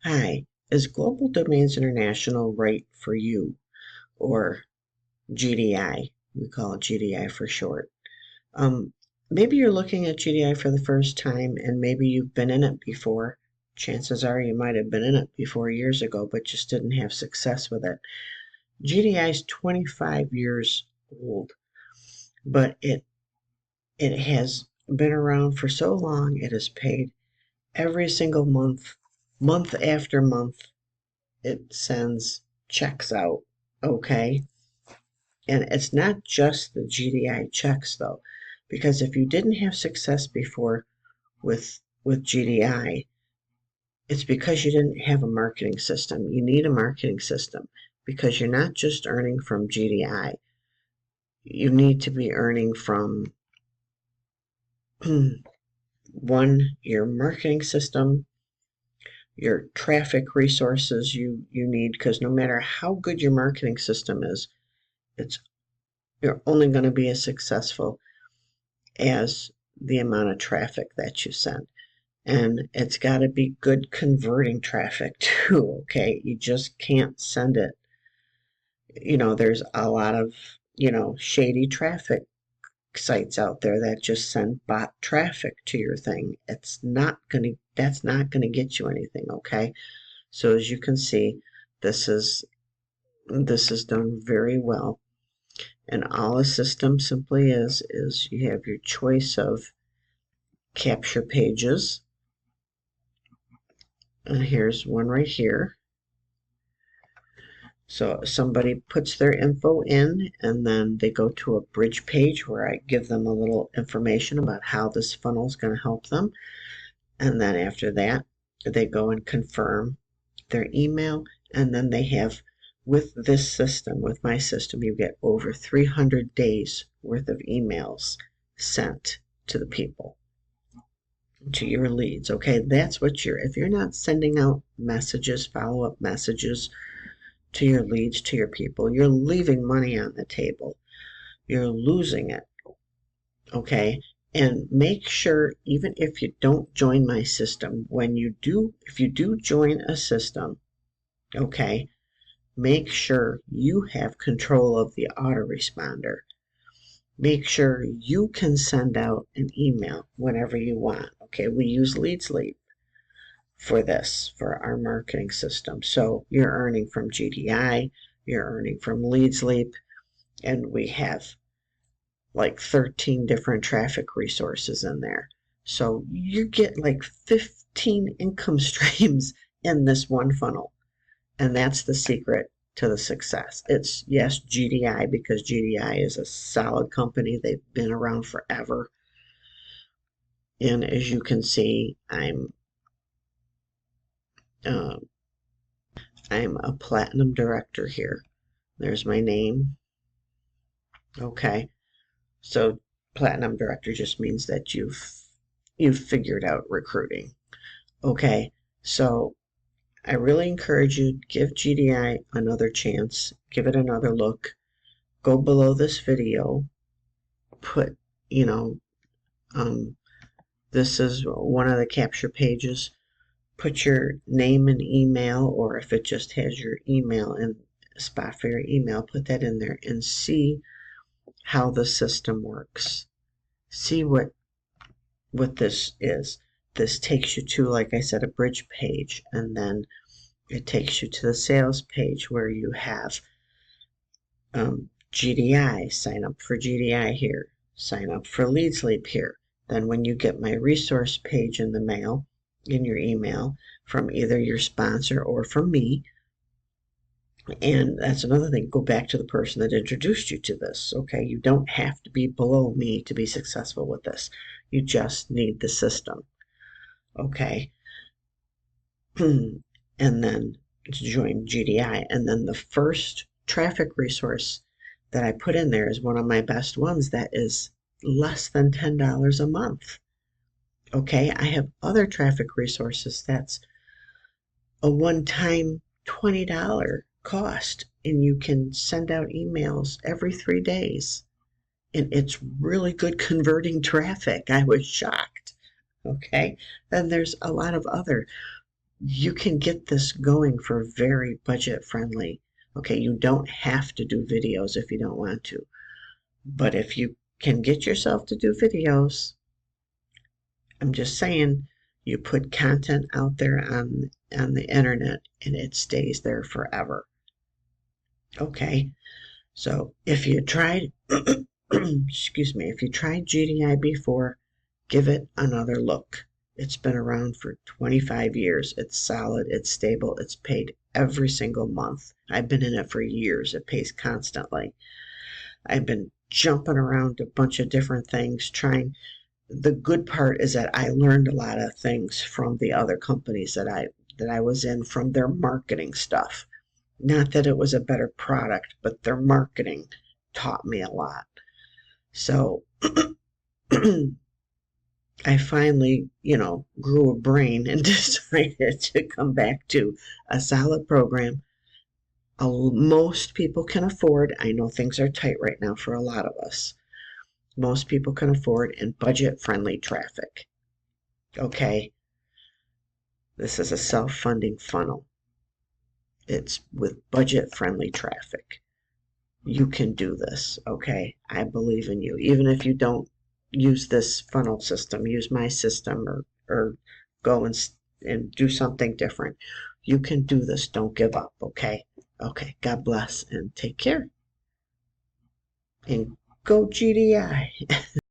Hi, is Global Domains International right for you, or GDI? We call it GDI for short. Um, Maybe you're looking at GDI for the first time and maybe you've been in it before. Chances are you might have been in it before years ago, but just didn't have success with it. GDI is 25 years old, but it has been around for so long, it has paid every single month, month after month. It sends checks out, okay? And it's not just the GDI checks though, because if you didn't have success before with GDI, it's because you didn't have a marketing system. You need a marketing system because you're not just earning from GDI. You need to be earning from one, your marketing system, your traffic resources you need, because no matter how good your marketing system is, it's you're only going to be as successful as the amount of traffic that you send. And it's got to be good converting traffic too, okay? You just can't send it. There's a lot of, shady traffic sites out there that just send bot traffic to your thing. That's not going to get you anything, okay? So as you can see, this is this is done very well. And all a system simply is you have your choice of capture pages. And here's one right here. So somebody puts their info in and then they go to a bridge page where I give them a little information about how this funnel is going to help them. And then after that, they go and confirm their email. And then they have, with this system, with my system, you get over 300 days worth of emails sent to the people, to your leads. Okay, that's what if you're not sending out messages, follow-up messages to your leads, to your people, you're leaving money on the table. You're losing it. Okay, and make sure, even if you don't join my system, if you do join a system, okay, make sure you have control of the autoresponder. Make sure you can send out an email whenever you want. Okay, we use Leadsleep for this, for our marketing system. So you're earning from GDI, you're earning from Leadsleep, and we have like 13 different traffic resources in there. So you get like 15 income streams in this one funnel. And that's the secret to the success. It's, yes, GDI, because GDI is a solid company. They've been around forever. And as you can see, uh, I'm a platinum director here. There's my name. Okay. So platinum director just means that you've figured out recruiting. Okay. So I really encourage you, give GDI another chance, give it another look. Go below this video, put, you know, this is one of the capture pages. Put your name and email, or if it just has your email and spot for your email, put that in there and see how the system works. See what this is. This takes you to, like I said, a bridge page, and then it takes you to the sales page where you have GDI. Sign up for GDI here. Sign up for Leadsleep here. Then when you get my resource page in the mail, in your email, from either your sponsor or from me, and that's another thing, go back to the person that introduced you to this. Okay, you don't have to be below me to be successful with this. You just need the system. Okay. And then to join GDI. And then the first traffic resource that I put in there is one of my best ones that is less than $10 a month. Okay, I have other traffic resources that's a one-time $20 cost, and you can send out emails every 3 days. And it's really good converting traffic. I was shocked. Okay, then there's a lot of other you can get this going for very budget friendly. Okay, you don't have to do videos if you don't want to, but if you can get yourself to do videos, I'm just saying, you put content out there on the internet and it stays there forever. Okay, so if you tried, excuse me, if you tried GDI before, give it another look. It's been around for 25 years. It's solid, it's stable, it's paid every single month. I've been in it for years. It pays constantly. I've been jumping around a bunch of different things trying. The good part is that I learned a lot of things from the other companies that I was in, from their marketing stuff. Not that it was a better product, but their marketing taught me a lot. So I finally, grew a brain and decided to come back to a solid program most people can afford. I know things are tight right now for a lot of us. Most people can afford and budget friendly traffic. Okay, this is a self funding funnel. It's with budget friendly traffic. You can do this. Okay, I believe in you. Even if you don't use this funnel system, use my system, or go and do something different. You can do this. Don't give up. Okay. Okay. God bless and take care. And go GDI.